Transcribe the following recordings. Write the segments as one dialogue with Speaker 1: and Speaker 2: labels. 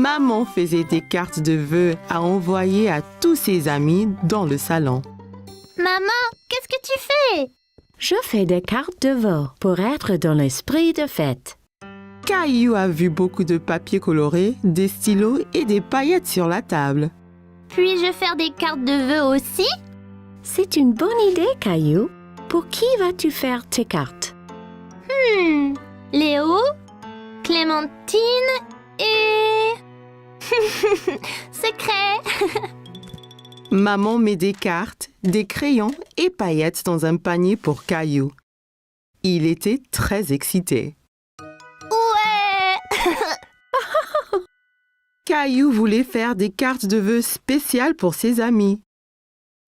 Speaker 1: Maman faisait des cartes de vœux à envoyer à tous ses amis dans le salon.
Speaker 2: Maman, qu'est-ce que tu fais?
Speaker 3: Je fais des cartes de vœux pour être dans l'esprit de fête.
Speaker 1: Caillou a vu beaucoup de papier coloré, des stylos et des paillettes sur la table.
Speaker 2: Puis-je faire des cartes de vœux aussi?
Speaker 3: C'est une bonne idée, Caillou. Pour qui vas-tu faire tes cartes?
Speaker 2: Léo, Clémentine et... Secret.
Speaker 1: Maman met des cartes, des crayons et paillettes dans un panier pour Caillou. Il était très excité.
Speaker 2: Ouais.
Speaker 1: Caillou voulait faire des cartes de vœux spéciales pour ses amis.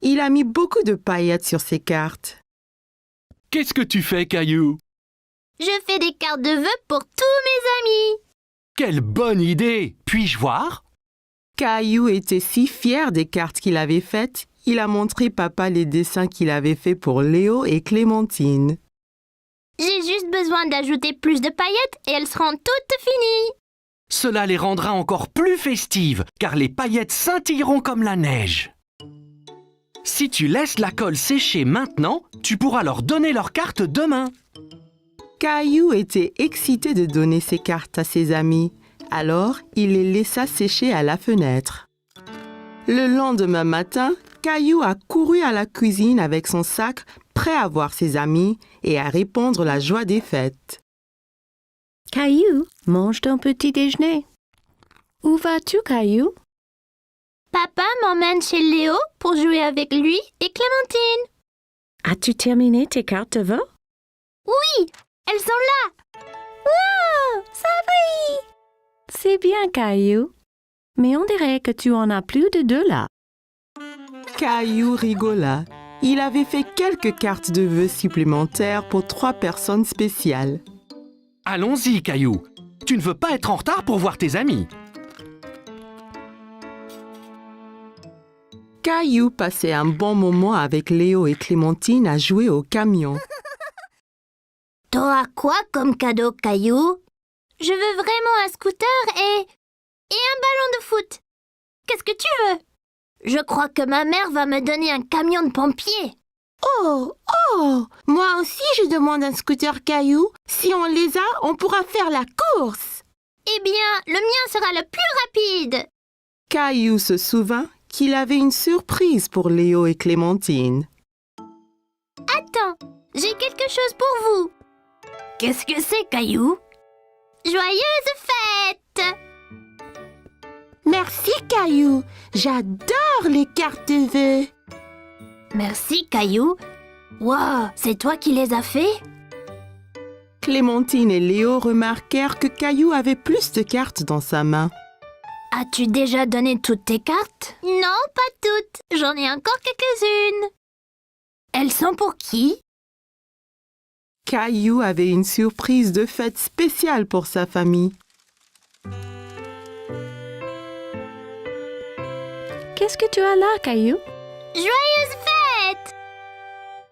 Speaker 1: Il a mis beaucoup de paillettes sur ses cartes.
Speaker 4: Qu'est-ce que tu fais, Caillou?
Speaker 2: Je fais des cartes de vœux pour tous mes amis.
Speaker 4: Quelle bonne idée! Puis-je voir?
Speaker 1: Caillou était si fier des cartes qu'il avait faites, il a montré papa les dessins qu'il avait faits pour Léo et Clémentine.
Speaker 2: J'ai juste besoin d'ajouter plus de paillettes et elles seront toutes finies.
Speaker 4: Cela les rendra encore plus festives, car les paillettes scintilleront comme la neige. Si tu laisses la colle sécher maintenant, tu pourras leur donner leurs cartes demain.
Speaker 1: Caillou était excité de donner ses cartes à ses amis, alors il les laissa sécher à la fenêtre. Le lendemain matin, Caillou a couru à la cuisine avec son sac, prêt à voir ses amis et à répandre la joie des fêtes.
Speaker 3: Caillou, mange ton petit déjeuner. Où vas-tu, Caillou?
Speaker 2: Papa m'emmène chez Léo pour jouer avec lui et Clémentine.
Speaker 3: As-tu terminé tes cartes de vœux?
Speaker 2: Oui, elles sont là. Wow, ça brille.
Speaker 3: C'est bien, Caillou. Mais on dirait que tu en as plus de 2 là.
Speaker 1: Caillou rigola. Il avait fait quelques cartes de vœux supplémentaires pour 3 personnes spéciales.
Speaker 4: Allons-y, Caillou. Tu ne veux pas être en retard pour voir tes amis.
Speaker 1: Caillou passait un bon moment avec Léo et Clémentine à jouer au camion.
Speaker 2: T'auras quoi comme cadeau, Caillou? Je veux vraiment un scooter et un ballon de foot. Qu'est-ce que tu veux? Je crois que ma mère va me donner un camion de pompier.
Speaker 5: Oh, moi aussi je demande un scooter Caillou. Si on les a, on pourra faire la course.
Speaker 2: Eh bien, le mien sera le plus rapide.
Speaker 1: Caillou se souvint qu'il avait une surprise pour Léo et Clémentine.
Speaker 2: Attends, j'ai quelque chose pour vous. Qu'est-ce que c'est, Caillou? Joyeuse fête!
Speaker 5: Merci Caillou. J'adore les cartes de vœux.
Speaker 2: Merci, Caillou. Wow, c'est toi qui les as fait?
Speaker 1: Clémentine et Léo remarquèrent que Caillou avait plus de cartes dans sa main.
Speaker 2: As-tu déjà donné toutes tes cartes? Non, pas toutes. J'en ai encore quelques-unes. Elles sont pour qui?
Speaker 1: Caillou avait une surprise de fête spéciale pour sa famille.
Speaker 3: Qu'est-ce que tu as là, Caillou?
Speaker 2: Joyeuse fête!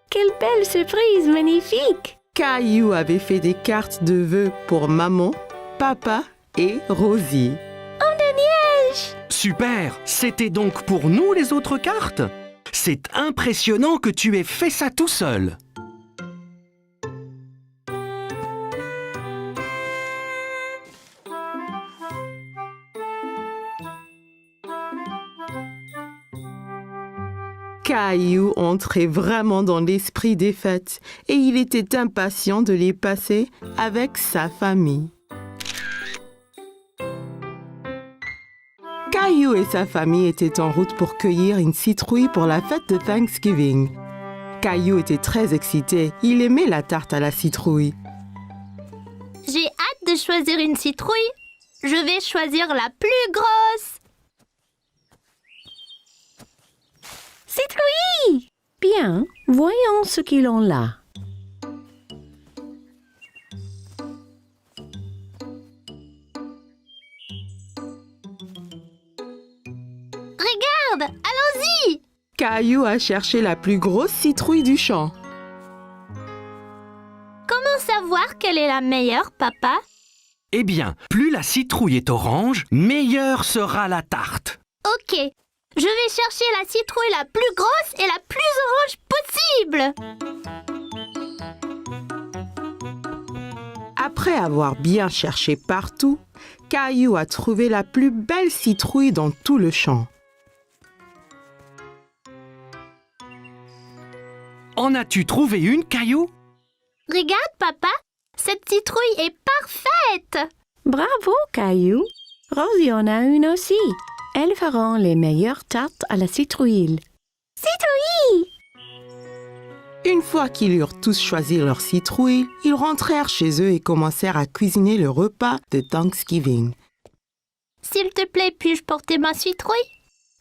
Speaker 3: Quelle belle surprise magnifique!
Speaker 1: Caillou avait fait des cartes de vœux pour maman, papa et Rosie.
Speaker 4: Super! C'était donc pour nous les autres cartes? C'est impressionnant que tu aies fait ça tout seul.
Speaker 1: Caillou entrait vraiment dans l'esprit des fêtes et il était impatient de les passer avec sa famille. Caillou et sa famille étaient en route pour cueillir une citrouille pour la fête de Thanksgiving. Caillou était très excité, il aimait la tarte à la citrouille.
Speaker 2: J'ai hâte de choisir une citrouille. Je vais choisir la plus grosse.
Speaker 3: Citrouille! Bien, voyons ce qu'ils ont là.
Speaker 2: Regarde, allons-y!
Speaker 1: Caillou a cherché la plus grosse citrouille du champ.
Speaker 2: Comment savoir quelle est la meilleure, papa?
Speaker 4: Eh bien, plus la citrouille est orange, meilleure sera la tarte.
Speaker 2: Ok, je vais chercher la citrouille la plus grosse et la plus orange possible.
Speaker 1: Après avoir bien cherché partout, Caillou a trouvé la plus belle citrouille dans tout le champ.
Speaker 4: En as-tu trouvé une, Caillou?
Speaker 2: Regarde, papa, cette citrouille est parfaite.
Speaker 3: Bravo, Caillou. Rosie en a une aussi. Elles feront les meilleures tartes à la citrouille.
Speaker 2: Citrouille!
Speaker 1: Une fois qu'ils eurent tous choisi leur citrouille, ils rentrèrent chez eux et commencèrent à cuisiner le repas de Thanksgiving.
Speaker 2: S'il te plaît, puis-je porter ma citrouille?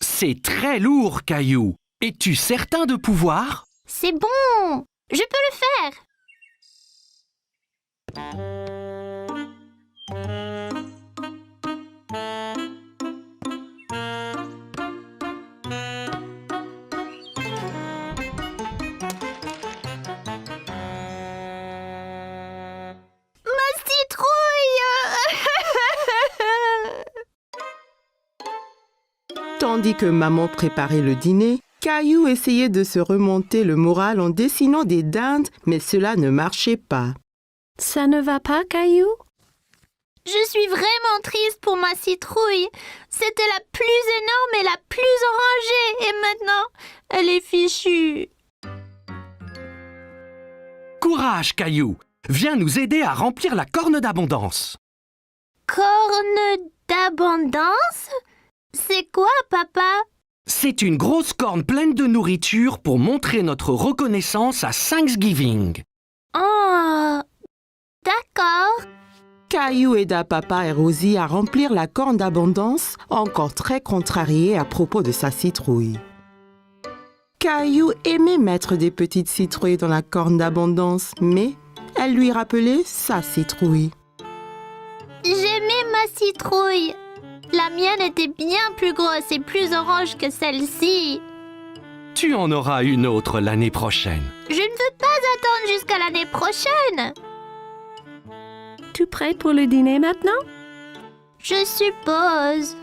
Speaker 4: C'est très lourd, Caillou. Es-tu certain de pouvoir?
Speaker 2: C'est bon, je peux le faire. Ma citrouille!
Speaker 1: Tandis que maman préparait le dîner, Caillou essayait de se remonter le moral en dessinant des dindes, mais cela ne marchait pas.
Speaker 3: Ça ne va pas, Caillou?
Speaker 2: Je suis vraiment triste pour ma citrouille. C'était la plus énorme et la plus orangée. Et maintenant, elle est fichue.
Speaker 4: Courage, Caillou. Viens nous aider à remplir la corne d'abondance.
Speaker 2: Corne d'abondance? C'est quoi, papa?
Speaker 4: C'est une grosse corne pleine de nourriture pour montrer notre reconnaissance à Thanksgiving.
Speaker 2: Oh, d'accord.
Speaker 1: Caillou aida papa et Rosie à remplir la corne d'abondance, encore très contrarié à propos de sa citrouille. Caillou aimait mettre des petites citrouilles dans la corne d'abondance, mais elle lui rappelait sa citrouille.
Speaker 2: J'aimais ma citrouille. La mienne était bien plus grosse et plus orange que celle-ci.
Speaker 4: Tu en auras une autre l'année prochaine.
Speaker 2: Je ne veux pas attendre jusqu'à l'année prochaine.
Speaker 3: Tu prêt pour le dîner maintenant?
Speaker 2: Je suppose.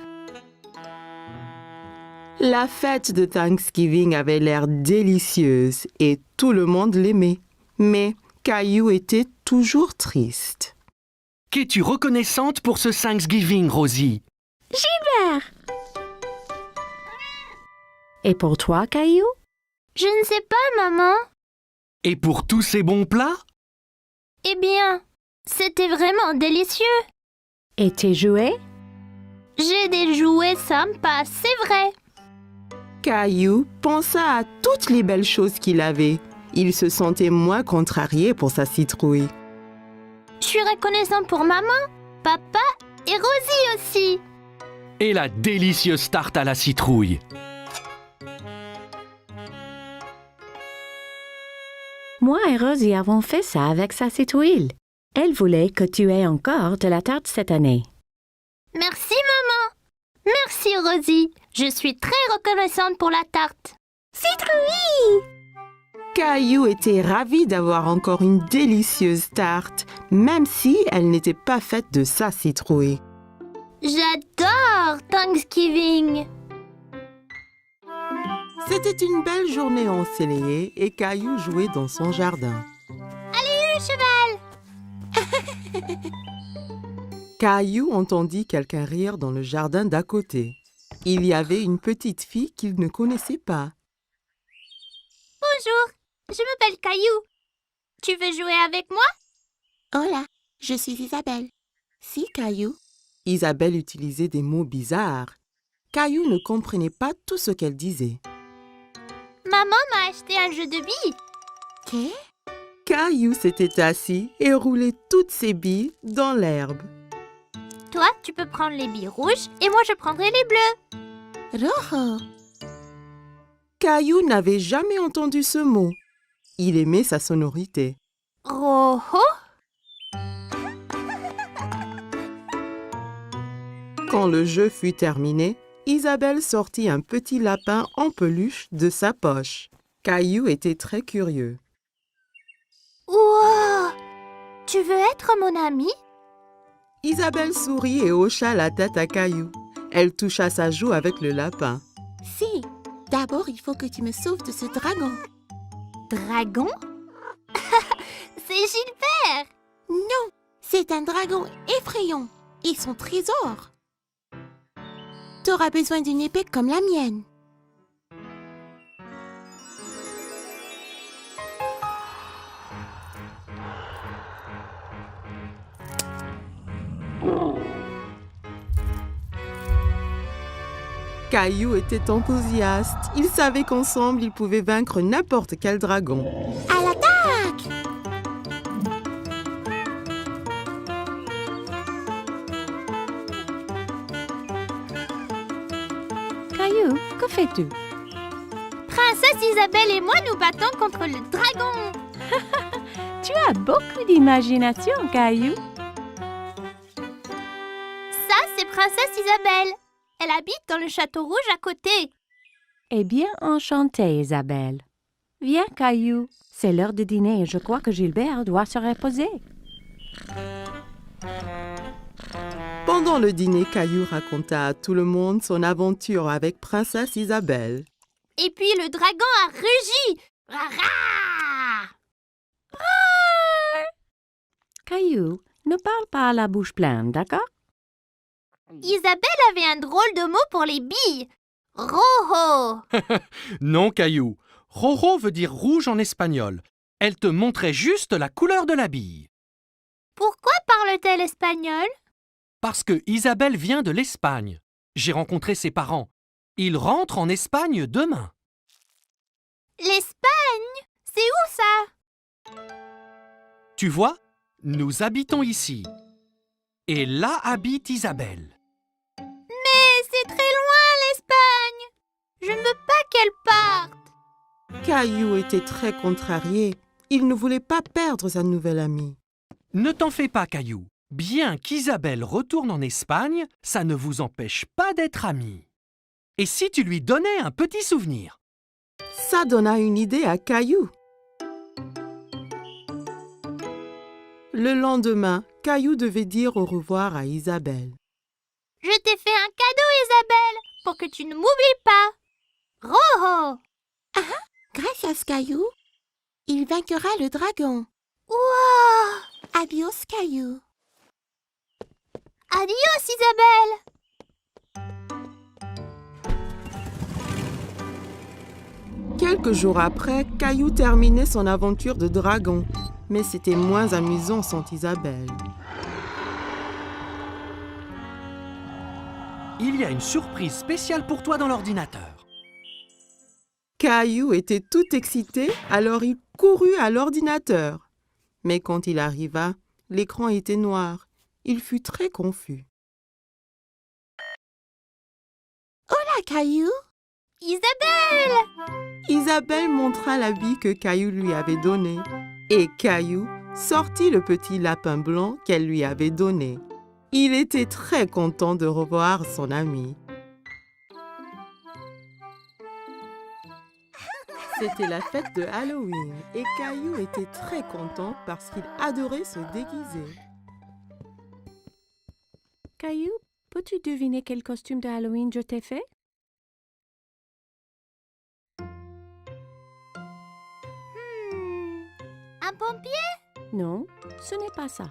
Speaker 1: La fête de Thanksgiving avait l'air délicieuse et tout le monde l'aimait. Mais Caillou était toujours triste.
Speaker 4: Qu'es-tu reconnaissante pour ce Thanksgiving, Rosie?
Speaker 3: Gilbert! Et pour toi, Caillou?
Speaker 2: Je ne sais pas, maman.
Speaker 4: Et pour tous ces bons plats?
Speaker 2: Eh bien, c'était vraiment délicieux.
Speaker 3: Et tes jouets?
Speaker 2: J'ai des jouets sympas, c'est vrai.
Speaker 1: Caillou pensa à toutes les belles choses qu'il avait. Il se sentait moins contrarié pour sa citrouille.
Speaker 2: Je suis reconnaissant pour maman, papa et Rosie aussi.
Speaker 4: Et la délicieuse tarte à la citrouille.
Speaker 3: Moi et Rosie avons fait ça avec sa citrouille. Elle voulait que tu aies encore de la tarte cette année.
Speaker 2: Merci, maman. Merci, Rosie. Je suis très reconnaissante pour la tarte. Citrouille!
Speaker 1: Caillou était ravi d'avoir encore une délicieuse tarte, même si elle n'était pas faite de sa citrouille.
Speaker 2: J'adore Thanksgiving.
Speaker 1: C'était une belle journée ensoleillée et Caillou jouait dans son jardin.
Speaker 2: Le cheval.
Speaker 1: Caillou entendit quelqu'un rire dans le jardin d'à côté. Il y avait une petite fille qu'il ne connaissait pas.
Speaker 2: Bonjour, je m'appelle Caillou. Tu veux jouer avec moi?
Speaker 5: Hola, je suis Isabelle.
Speaker 1: Si, Caillou. Isabelle utilisait des mots bizarres. Caillou ne comprenait pas tout ce qu'elle disait.
Speaker 2: Maman m'a acheté un jeu de billes.
Speaker 5: Qu'est?
Speaker 1: Caillou s'était assis et roulait toutes ses billes dans l'herbe.
Speaker 2: Toi, tu peux prendre les billes rouges et moi, je prendrai les bleues.
Speaker 5: Rojo.
Speaker 1: Caillou n'avait jamais entendu ce mot. Il aimait sa sonorité.
Speaker 2: Rojo?
Speaker 1: Quand le jeu fut terminé, Isabelle sortit un petit lapin en peluche de sa poche. Caillou était très curieux.
Speaker 2: Wow! Tu veux être mon ami?
Speaker 1: Isabelle sourit et hocha la tête à Caillou. Elle toucha sa joue avec le lapin.
Speaker 5: Si, d'abord il faut que tu me sauves de ce dragon.
Speaker 2: Dragon? C'est Gilbert!
Speaker 5: Non, c'est un dragon effrayant et son trésor. T'auras besoin d'une épée comme la mienne.
Speaker 1: Caillou était enthousiaste. Il savait qu'ensemble, ils pouvaient vaincre n'importe quel dragon.
Speaker 5: À l'attaque!
Speaker 3: Caillou, que fais-tu?
Speaker 2: Princesse Isabelle et moi nous battons contre le dragon!
Speaker 3: Tu as beaucoup d'imagination, Caillou.
Speaker 2: Ça, c'est Princesse Isabelle. Elle habite dans le château rouge à côté.
Speaker 3: Eh bien, enchantée, Isabelle. Viens, Caillou. C'est l'heure de dîner et je crois que Gilbert doit se reposer.
Speaker 1: Pendant le dîner, Caillou raconta à tout le monde son aventure avec Princesse Isabelle.
Speaker 2: Et puis le dragon a rugi. Rara!
Speaker 3: Caillou, ne parle pas à la bouche pleine, d'accord?
Speaker 2: Isabelle avait un drôle de mot pour les billes. Rojo.
Speaker 4: Non, Caillou. Rojo veut dire rouge en espagnol. Elle te montrait juste la couleur de la bille.
Speaker 2: Pourquoi parle-t-elle espagnol?
Speaker 4: Parce que Isabelle vient de l'Espagne. J'ai rencontré ses parents. Ils rentrent en Espagne demain.
Speaker 2: L'Espagne? C'est où ça?
Speaker 4: Tu vois, nous habitons ici. Et là habite Isabelle.
Speaker 2: Mais c'est très loin l'Espagne. Je ne veux pas qu'elle parte.
Speaker 1: Caillou était très contrarié. Il ne voulait pas perdre sa nouvelle amie.
Speaker 4: Ne t'en fais pas, Caillou. Bien qu'Isabelle retourne en Espagne, ça ne vous empêche pas d'être amis. Et si tu lui donnais un petit souvenir?
Speaker 1: Ça donna une idée à Caillou. Le lendemain, Caillou devait dire au revoir à Isabelle.
Speaker 2: Je t'ai fait un cadeau, Isabelle, pour que tu ne m'oublies pas. Rojo.
Speaker 5: Grâce à ce Caillou, il vaincra le dragon.
Speaker 2: Wow.
Speaker 5: Adios, Caillou.
Speaker 2: Adios, Isabelle.
Speaker 1: Quelques jours après, Caillou terminait son aventure de dragon. Mais c'était moins amusant sans Isabelle.
Speaker 4: Il y a une surprise spéciale pour toi dans l'ordinateur.
Speaker 1: Caillou était tout excité, alors il courut à l'ordinateur. Mais quand il arriva, l'écran était noir. Il fut très confus.
Speaker 5: Hola, Caillou.
Speaker 2: Isabelle.
Speaker 1: Isabelle montra l'habit que Caillou lui avait donné. Et Caillou sortit le petit lapin blanc qu'elle lui avait donné. Il était très content de revoir son ami. C'était la fête de Halloween et Caillou était très content parce qu'il adorait se déguiser.
Speaker 3: Caillou, peux-tu deviner quel costume de Halloween je t'ai fait?
Speaker 2: Un pompier?
Speaker 3: Non, ce n'est pas ça.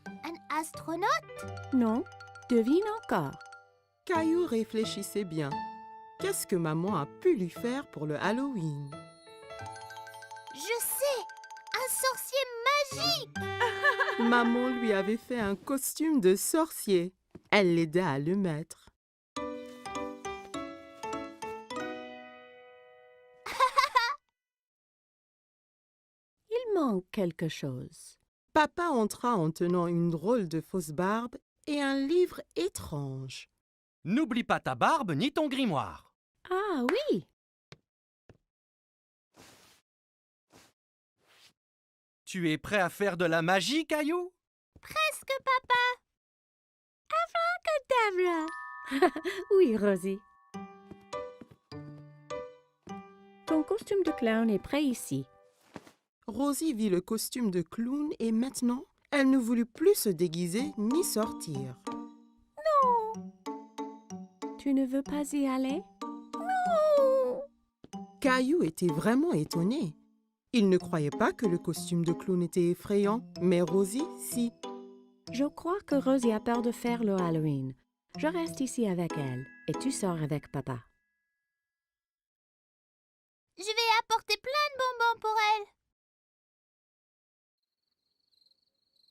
Speaker 2: Un astronaute?
Speaker 3: Non, devine encore.
Speaker 1: Caillou réfléchissait bien. Qu'est-ce que maman a pu lui faire pour le Halloween?
Speaker 2: Je sais! Un sorcier magique!
Speaker 1: Maman lui avait fait un costume de sorcier. Elle l'aida à le mettre.
Speaker 3: Il manque quelque chose.
Speaker 1: Papa entra en tenant une drôle de fausse barbe et un livre étrange.
Speaker 4: N'oublie pas ta barbe ni ton grimoire.
Speaker 3: Ah oui,
Speaker 4: Tu es prêt à faire de la magie, Caillou?
Speaker 2: Presque, papa!
Speaker 3: table. Oui, Rosie. Ton costume de clown est prêt ici.
Speaker 1: Rosie vit le costume de clown et maintenant, elle ne voulut plus se déguiser ni sortir.
Speaker 3: Tu ne veux pas y aller?
Speaker 1: Caillou était vraiment étonné. Il ne croyait pas que le costume de clown était effrayant, mais Rosie, si.
Speaker 3: Je crois que Rosie a peur de faire le Halloween. Je reste ici avec elle et tu sors avec papa.
Speaker 2: Je vais apporter plein de bonbons pour elle.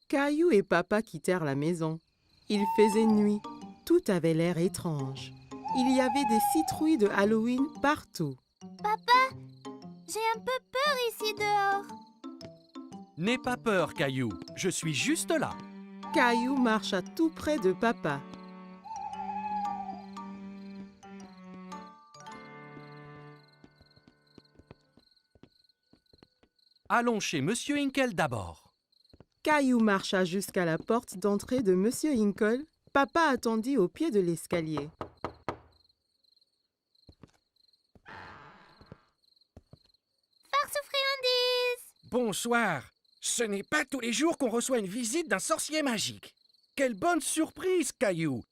Speaker 1: Caillou et papa quittèrent la maison. Il faisait nuit. Tout avait l'air étrange. Il y avait des citrouilles de Halloween partout.
Speaker 2: Papa, j'ai un peu peur ici dehors.
Speaker 4: N'aie pas peur, Caillou. Je suis juste là.
Speaker 1: Caillou marcha tout près de papa.
Speaker 4: Allons chez Monsieur Hinkle d'abord.
Speaker 1: Caillou marcha jusqu'à la porte d'entrée de Monsieur Hinkle. Papa attendit au pied de l'escalier.
Speaker 2: Farce aux friandises.
Speaker 6: Bonsoir. Ce n'est pas tous les jours qu'on reçoit une visite d'un sorcier magique. Quelle bonne surprise, Caillou.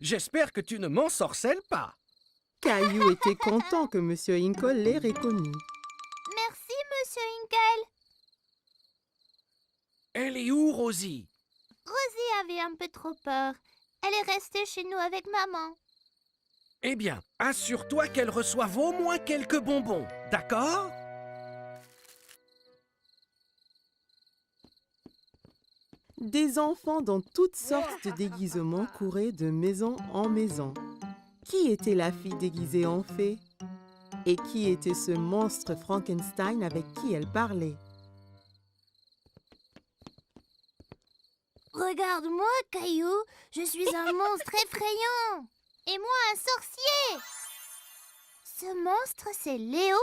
Speaker 6: J'espère que tu ne m'ensorcelles pas.
Speaker 1: Caillou était content que Monsieur Hinkle l'ait reconnu.
Speaker 2: Merci, Monsieur Hinkle.
Speaker 6: Elle est où, Rosie?
Speaker 2: Rosie avait un peu trop peur. Elle est restée chez nous avec maman.
Speaker 6: Eh bien, assure-toi qu'elle reçoive au moins quelques bonbons, d'accord?
Speaker 1: Des enfants dans toutes sortes de déguisements couraient de maison en maison. Qui était la fille déguisée en fée? Et qui était ce monstre Frankenstein avec qui elle parlait?
Speaker 2: Regarde-moi, Caillou. Je suis un monstre effrayant. Et moi, un sorcier. Ce monstre, c'est Léo.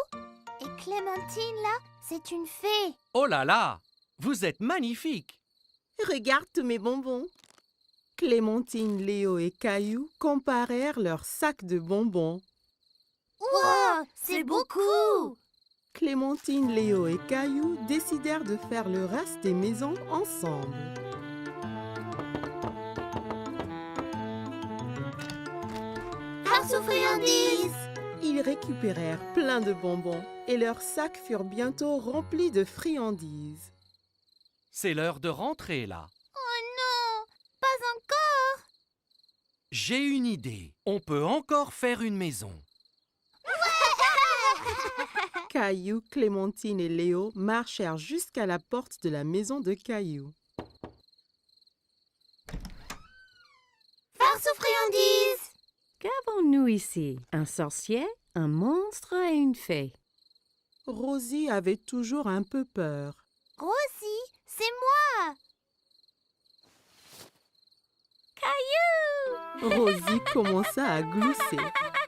Speaker 2: Et Clémentine, là, c'est une fée.
Speaker 4: Oh là là! Vous êtes magnifique!
Speaker 1: Regarde tous mes bonbons. Clémentine, Léo et Caillou comparèrent leurs sacs de bonbons.
Speaker 2: Wow, c'est beaucoup.
Speaker 1: Clémentine, Léo et Caillou décidèrent de faire le reste des maisons ensemble.
Speaker 2: Farce aux friandises.
Speaker 1: Ils récupérèrent plein de bonbons et leurs sacs furent bientôt remplis de friandises.
Speaker 4: C'est l'heure de rentrer, là.
Speaker 2: Oh non, pas encore.
Speaker 4: J'ai une idée. On peut encore faire une maison.
Speaker 1: Caillou, Clémentine et Léo marchèrent jusqu'à la porte de la maison de Caillou.
Speaker 2: Farce aux friandises.
Speaker 3: Qu'avons-nous ici? Un sorcier, un monstre et une fée.
Speaker 1: Rosie avait toujours un peu peur.
Speaker 2: Rosie, c'est moi. Caillou.
Speaker 1: Rosie commença à glousser.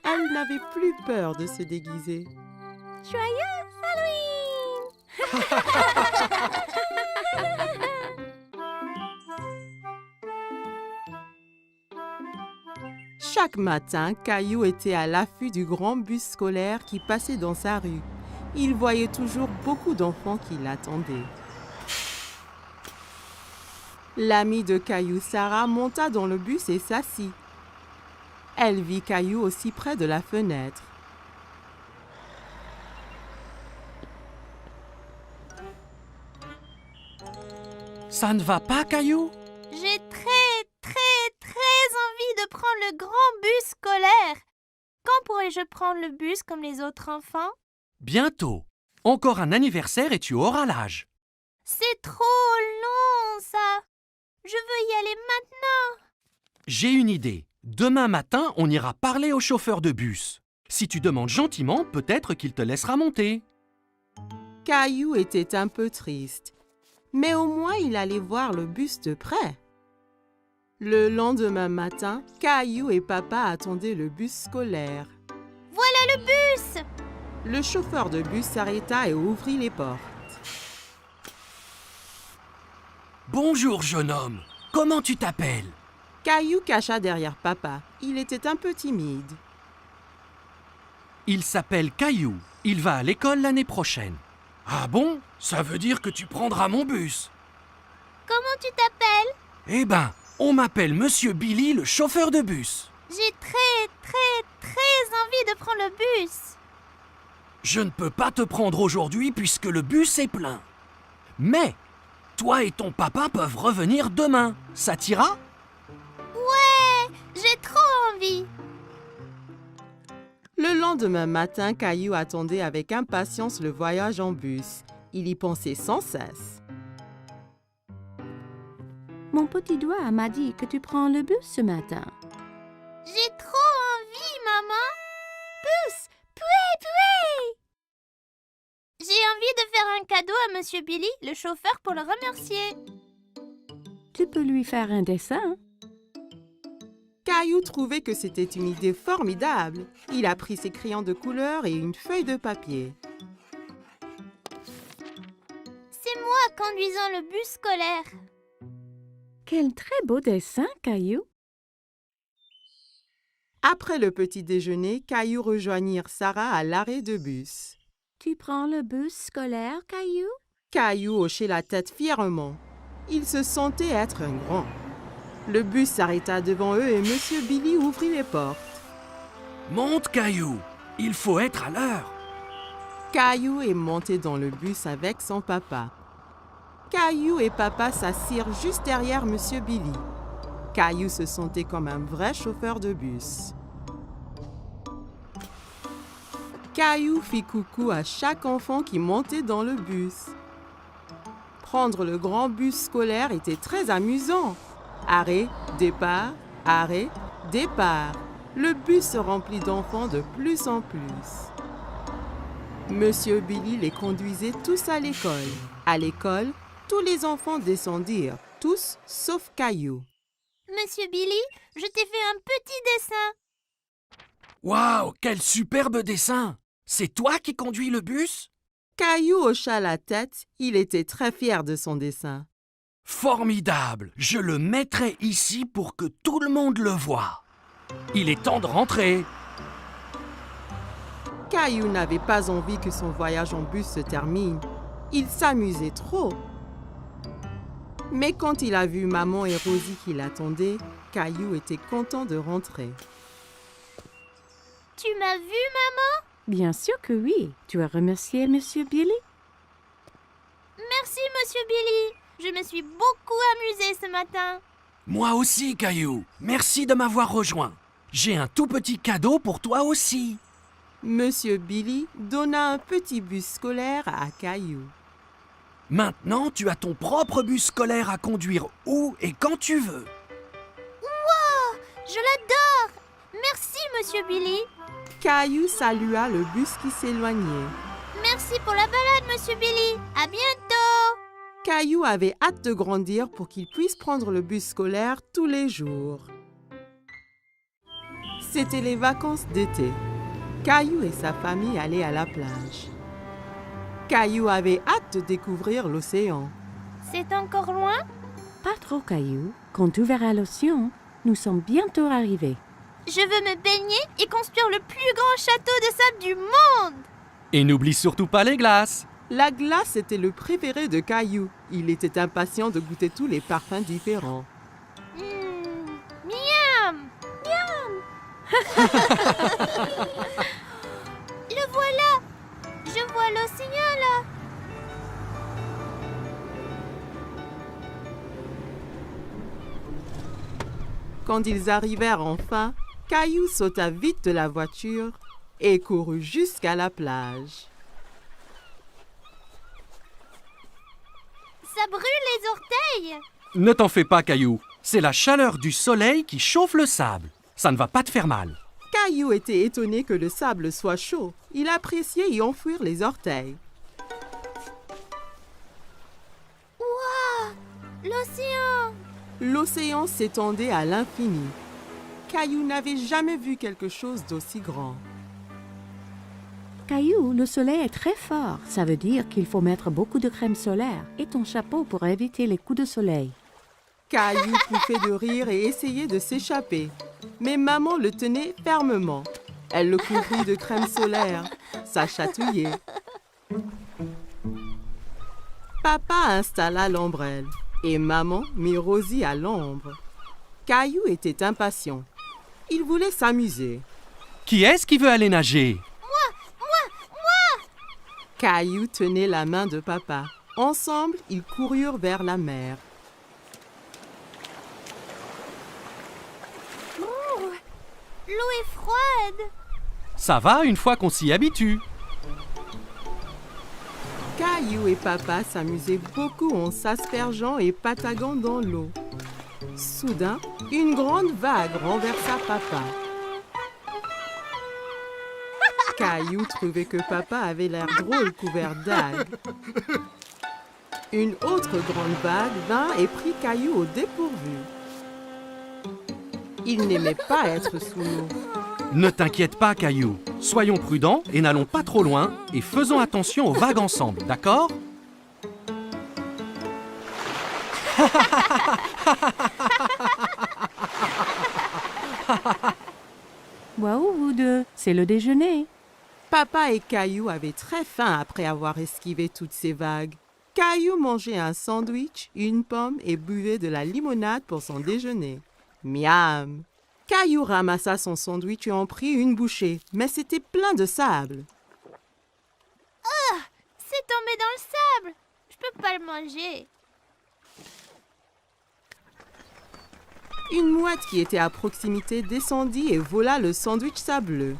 Speaker 1: Elle n'avait plus peur de se déguiser.
Speaker 2: Joyeux Halloween.
Speaker 1: Chaque matin, Caillou était à l'affût du grand bus scolaire qui passait dans sa rue. Il voyait toujours beaucoup d'enfants qui l'attendaient. L'amie de Caillou, Sarah, monta dans le bus et s'assit. Elle vit Caillou aussi près de la fenêtre.
Speaker 4: Ça ne va pas, Caillou?
Speaker 2: J'ai très envie de prendre le grand bus scolaire. Quand pourrai-je prendre le bus comme les autres enfants?
Speaker 4: Bientôt. Encore un anniversaire et tu auras l'âge.
Speaker 2: C'est trop long, ça. Je veux y aller maintenant.
Speaker 4: J'ai une idée. Demain matin, on ira parler au chauffeur de bus. Si tu demandes gentiment, peut-être qu'il te laissera monter.
Speaker 1: Caillou était un peu triste, mais au moins il allait voir le bus de près. Le lendemain matin, Caillou et papa attendaient le bus scolaire.
Speaker 2: Voilà le bus.
Speaker 1: Le chauffeur de bus s'arrêta et ouvrit les portes.
Speaker 4: Bonjour, jeune homme. Comment tu t'appelles?
Speaker 1: Caillou cacha derrière papa. Il était un peu timide.
Speaker 4: Il s'appelle Caillou. Il va à l'école l'année prochaine.
Speaker 6: Ah bon? Ça veut dire que tu prendras mon bus.
Speaker 2: Comment tu t'appelles?
Speaker 6: Eh ben, on m'appelle Monsieur Billy, le chauffeur de bus.
Speaker 2: J'ai très envie de prendre le bus.
Speaker 6: Je ne peux pas te prendre aujourd'hui puisque le bus est plein. Mais, toi et ton papa peuvent revenir demain. Ça t'ira?
Speaker 2: Ouais, j'ai trop envie.
Speaker 1: Le lendemain matin, Caillou attendait avec impatience le voyage en bus. Il y pensait sans cesse.
Speaker 3: Mon petit doigt m'a dit que tu prends le bus ce matin.
Speaker 2: J'ai trop envie, maman. Bus, pouet. J'ai envie de faire un cadeau à Monsieur Billy, le chauffeur, pour le remercier.
Speaker 3: Tu peux lui faire un dessin.
Speaker 1: Caillou trouvait que c'était une idée formidable. Il a pris ses crayons de couleur et une feuille de papier.
Speaker 2: C'est moi conduisant le bus scolaire.
Speaker 3: Quel très beau dessin, Caillou.
Speaker 1: Après le petit déjeuner, Caillou rejoignit Sarah à l'arrêt de bus.
Speaker 3: Tu prends le bus scolaire, Caillou?
Speaker 1: Caillou hochait la tête fièrement. Il se sentait être un grand. Le bus s'arrêta devant eux et Monsieur Billy ouvrit les portes.
Speaker 6: Monte, Caillou. Il faut être à l'heure.
Speaker 1: Caillou est monté dans le bus avec son papa. Caillou et papa s'assirent juste derrière Monsieur Billy. Caillou se sentait comme un vrai chauffeur de bus. Caillou fit coucou à chaque enfant qui montait dans le bus. Prendre le grand bus scolaire était très amusant. Arrêt, départ, arrêt, départ. Le bus se remplit d'enfants de plus en plus. Monsieur Billy les conduisait tous à l'école. À l'école, tous les enfants descendirent, tous sauf Caillou.
Speaker 2: Monsieur Billy, je t'ai fait un petit dessin.
Speaker 6: Waouh, quel superbe dessin! C'est toi qui conduis le bus?
Speaker 1: Caillou hocha la tête, il était très fier de son dessin.
Speaker 6: Formidable! Je le mettrai ici pour que tout le monde le voie. Il est temps de rentrer.
Speaker 1: Caillou n'avait pas envie que son voyage en bus se termine. Il s'amusait trop. Mais quand il a vu maman et Rosie qui l'attendaient, Caillou était content de rentrer.
Speaker 2: Tu m'as vu, maman?
Speaker 3: Bien sûr que oui. Tu as remercié Monsieur Billy?
Speaker 2: Merci, Monsieur Billy. Je me suis beaucoup amusée ce matin.
Speaker 6: Moi aussi, Caillou. Merci de m'avoir rejoint. J'ai un tout petit cadeau pour toi aussi.
Speaker 1: Monsieur Billy donna un petit bus scolaire à Caillou.
Speaker 6: Maintenant, tu as ton propre bus scolaire à conduire où et quand tu veux.
Speaker 2: Wow, je l'adore. Merci, Monsieur Billy.
Speaker 1: Caillou salua le bus qui s'éloignait.
Speaker 2: Merci pour la balade, Monsieur Billy. À bientôt.
Speaker 1: Caillou avait hâte de grandir pour qu'il puisse prendre le bus scolaire tous les jours. C'était les vacances d'été. Caillou et sa famille allaient à la plage. Caillou avait hâte de découvrir l'océan.
Speaker 2: C'est encore loin?
Speaker 3: Pas trop, Caillou. Quand tu verras l'océan, nous sommes bientôt arrivés.
Speaker 2: Je veux me baigner et construire le plus grand château de sable du monde.
Speaker 4: Et n'oublie surtout pas les glaces.
Speaker 1: La glace était le préféré de Caillou. Il était impatient de goûter tous les parfums différents.
Speaker 2: Miam! Le voilà! Je vois l'océan là!
Speaker 1: Quand ils arrivèrent enfin, Caillou sauta vite de la voiture et courut jusqu'à la plage.
Speaker 2: Ça brûle les orteils!
Speaker 4: Ne t'en fais pas, Caillou. C'est la chaleur du soleil qui chauffe le sable. Ça ne va pas te faire mal.
Speaker 1: Caillou était étonné que le sable soit chaud. Il appréciait y enfouir les orteils.
Speaker 2: Waouh! L'océan!
Speaker 1: L'océan s'étendait à l'infini. Caillou n'avait jamais vu quelque chose d'aussi grand.
Speaker 3: Caillou, le soleil est très fort. Ça veut dire qu'il faut mettre beaucoup de crème solaire et ton chapeau pour éviter les coups de soleil.
Speaker 1: Caillou pouffait de rire et essayait de s'échapper. Mais maman le tenait fermement. Elle le couvrit de crème solaire. Ça chatouillait. Papa installa l'ombrelle et maman mit Rosie à l'ombre. Caillou était impatient. Il voulait s'amuser.
Speaker 4: Qui est-ce qui veut aller nager?
Speaker 1: Caillou tenait la main de papa. Ensemble, ils coururent vers la mer.
Speaker 2: L'eau est froide.
Speaker 4: Ça va une fois qu'on s'y habitue.
Speaker 1: Caillou et papa s'amusaient beaucoup en s'aspergeant et pataguant dans l'eau. Soudain, une grande vague renversa papa. Caillou trouvait que papa avait l'air drôle couvert d'algues. Une autre grande vague vint et prit Caillou au dépourvu. Il n'aimait pas être sous l'eau.
Speaker 4: Ne t'inquiète pas, Caillou. Soyons prudents et n'allons pas trop loin et faisons attention aux vagues ensemble, d'accord?
Speaker 3: Waouh, vous deux, c'est le déjeuner.
Speaker 1: Papa et Caillou avaient très faim après avoir esquivé toutes ces vagues. Caillou mangeait un sandwich, une pomme et buvait de la limonade pour son déjeuner. Miam! Caillou ramassa son sandwich et en prit une bouchée, mais c'était plein de sable.
Speaker 2: C'est tombé dans le sable. Je peux pas le manger.
Speaker 1: Une mouette qui était à proximité descendit et vola le sandwich sableux.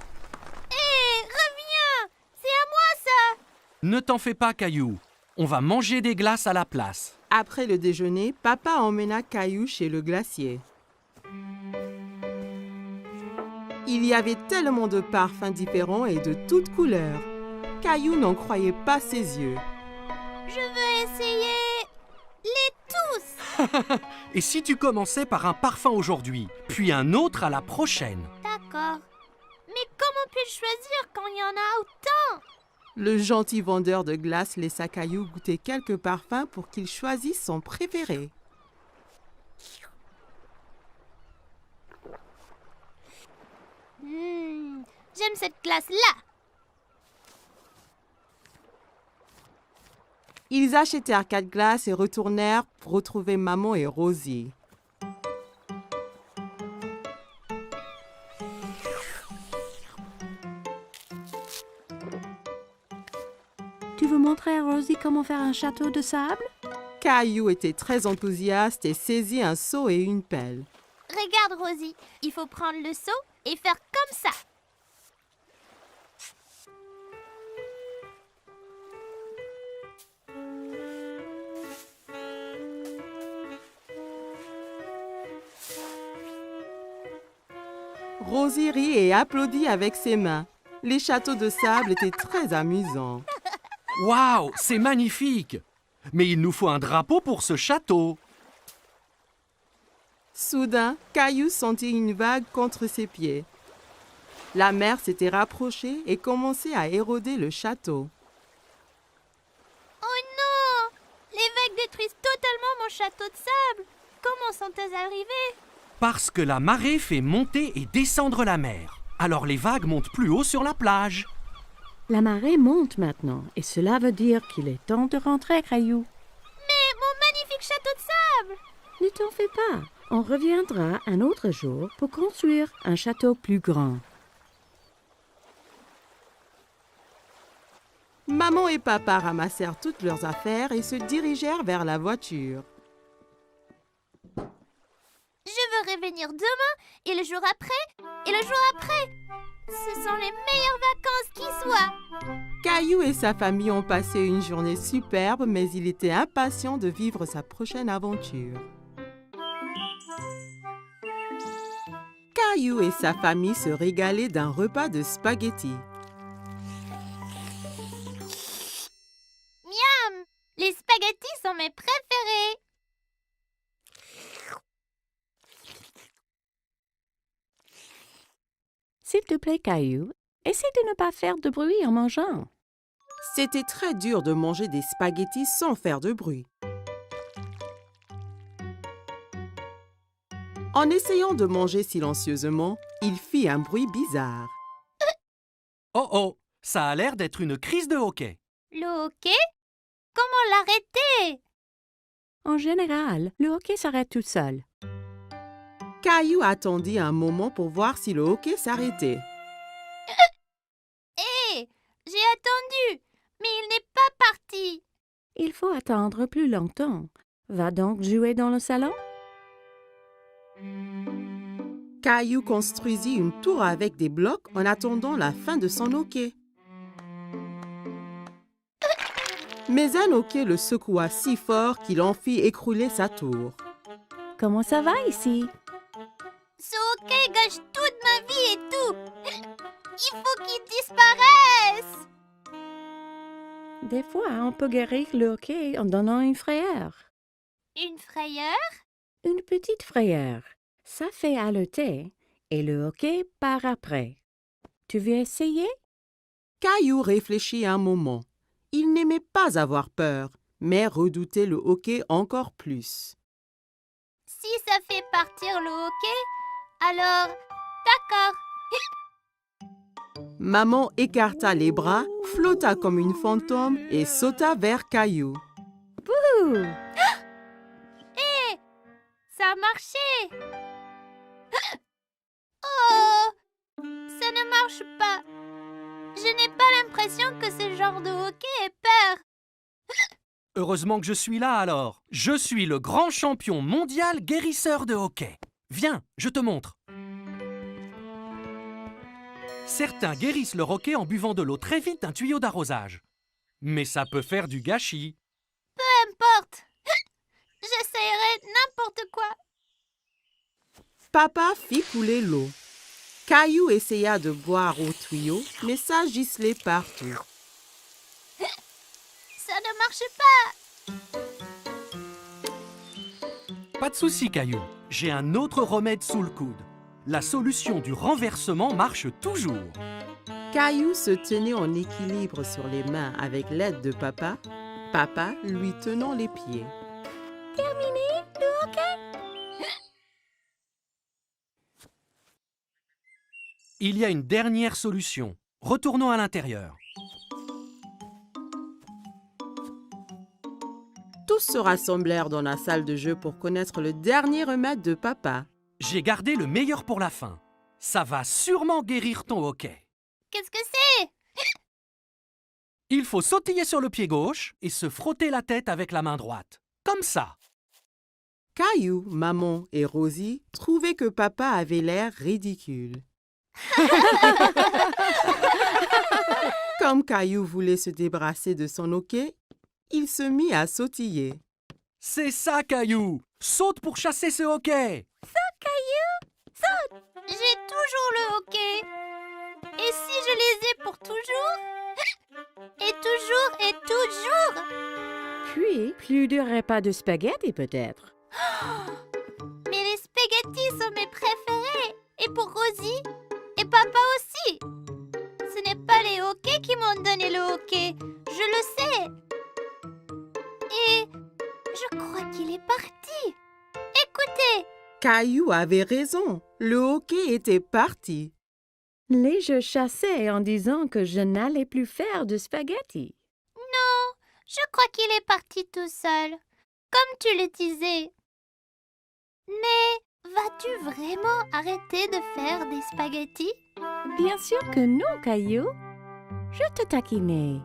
Speaker 2: Hé, reviens. C'est à moi ça.
Speaker 4: Ne t'en fais pas, Caillou. On va manger des glaces à la place.
Speaker 1: Après le déjeuner, papa emmena Caillou chez le glacier. Il y avait tellement de parfums différents et de toutes couleurs. Caillou n'en croyait pas ses yeux.
Speaker 2: Je veux essayer les tous.
Speaker 4: Et si tu commençais par un parfum aujourd'hui, puis un autre à la prochaine?
Speaker 2: D'accord. Mais comment puis-je choisir quand il y en a autant?
Speaker 1: Le gentil vendeur de glace laissa Caillou goûter quelques parfums pour qu'il choisisse son préféré.
Speaker 2: J'aime cette glace-là.
Speaker 1: Ils achetèrent 4 glaces et retournèrent pour retrouver maman et Rosie.
Speaker 3: Tu veux montrer à Rosie comment faire un château de sable?
Speaker 1: Caillou était très enthousiaste et saisit un seau et une pelle.
Speaker 2: Regarde, Rosie. Il faut prendre le seau et faire comme ça.
Speaker 1: Rosie rit et applaudit avec ses mains. Les châteaux de sable étaient très amusants.
Speaker 4: Waouh, c'est magnifique! Mais il nous faut un drapeau pour ce château.
Speaker 1: Soudain, Caillou sentit une vague contre ses pieds. La mer s'était rapprochée et commençait à éroder le château.
Speaker 2: Oh non! Les vagues détruisent totalement mon château de sable. Comment sont-elles arrivées?
Speaker 4: Parce que la marée fait monter et descendre la mer. Alors les vagues montent plus haut sur la plage.
Speaker 3: La marée monte maintenant et cela veut dire qu'il est temps de rentrer, Caillou.
Speaker 2: Mais mon magnifique château de sable!
Speaker 3: Ne t'en fais pas. On reviendra un autre jour pour construire un château plus grand.
Speaker 1: Maman et papa ramassèrent toutes leurs affaires et se dirigèrent vers la voiture.
Speaker 2: Je veux revenir demain et le jour après et le jour après. Ce sont les meilleures vacances qui soient.
Speaker 1: Caillou et sa famille ont passé une journée superbe, mais il était impatient de vivre sa prochaine aventure. Caillou et sa famille se régalaient d'un repas de spaghettis.
Speaker 2: Miam! Les spaghettis sont mes préférés.
Speaker 3: S'il te plaît, Caillou, essaie de ne pas faire de bruit en mangeant.
Speaker 1: C'était très dur de manger des spaghettis sans faire de bruit. En essayant de manger silencieusement, il fit un bruit bizarre.
Speaker 4: Oh oh, ça a l'air d'être une crise de hockey.
Speaker 2: Le hockey? comment l'arrêter?
Speaker 3: En général, le hockey s'arrête tout seul.
Speaker 1: Caillou attendit un moment pour voir si le hockey s'arrêtait.
Speaker 2: Hé, j'ai attendu, mais il n'est pas parti.
Speaker 3: Il faut attendre plus longtemps. Va donc jouer dans le salon?
Speaker 1: Caillou construisit une tour avec des blocs en attendant la fin de son hockey. Mais un hockey le secoua si fort qu'il en fit écrouler sa tour.
Speaker 3: Comment ça va ici?
Speaker 2: Ce hockey gâche toute ma vie et tout. Il faut qu'il disparaisse.
Speaker 3: Des fois, on peut guérir le hockey en donnant une frayeur.
Speaker 2: Une frayeur?
Speaker 3: Une petite frayeur. Ça fait haleter et le hockey part après. Tu veux essayer?
Speaker 1: Caillou réfléchit un moment. Il n'aimait pas avoir peur, mais redoutait le hockey encore plus.
Speaker 2: Si ça fait partir le hockey, alors d'accord.
Speaker 1: Maman écarta les bras, flotta comme une fantôme et sauta vers Caillou.
Speaker 3: Ouh!
Speaker 2: Ça a marché. Oh, ça ne marche pas. Je n'ai pas l'impression que ce genre de hockey ait peur.
Speaker 4: Heureusement que je suis là alors. Je suis le grand champion mondial guérisseur de hockey. Viens, je te montre. Certains guérissent le hockey en buvant de l'eau très vite d'un tuyau d'arrosage. Mais ça peut faire du gâchis.
Speaker 2: Peu importe. J'essayerai n'importe quoi.
Speaker 1: Papa fit couler l'eau. Caillou essaya de boire au tuyau, mais ça giselait partout.
Speaker 2: Ça ne marche pas.
Speaker 4: Pas de souci, Caillou. J'ai un autre remède sous le coude. La solution du renversement marche toujours.
Speaker 1: Caillou se tenait en équilibre sur les mains avec l'aide de papa, papa lui tenant les pieds.
Speaker 4: Il y a une dernière solution. Retournons à l'intérieur.
Speaker 1: Tous se rassemblèrent dans la salle de jeu pour connaître le dernier remède de papa.
Speaker 4: J'ai gardé le meilleur pour la fin. Ça va sûrement guérir ton hockey.
Speaker 2: Qu'est-ce que c'est?
Speaker 4: Il faut sautiller sur le pied gauche et se frotter la tête avec la main droite. Comme ça.
Speaker 1: Caillou, maman et Rosie trouvaient que papa avait l'air ridicule. Comme Caillou voulait se débarrasser de son hockey, il se mit à sautiller.
Speaker 4: C'est ça, Caillou. Saute pour chasser ce hockey.
Speaker 2: J'ai toujours le hockey. Et si je les ai pour toujours? Et toujours et toujours?
Speaker 3: Puis, plus de repas de spaghettis peut-être.
Speaker 2: Mais les spaghettis sont mes préférés. Et pour Rosie? Et papa aussi. Ce n'est pas les hockeys qui m'ont donné le hockey. Je le sais. Et je crois qu'il est parti. Écoutez.
Speaker 1: Caillou avait raison, le hockey était parti.
Speaker 3: Les jeux chassaient en disant que je n'allais plus faire de spaghettis.
Speaker 2: Non, je crois qu'il est parti tout seul. Comme tu le disais. Mais vas-tu vraiment arrêter de faire des spaghettis?
Speaker 3: Bien sûr que non, Caillou. Je te taquinais.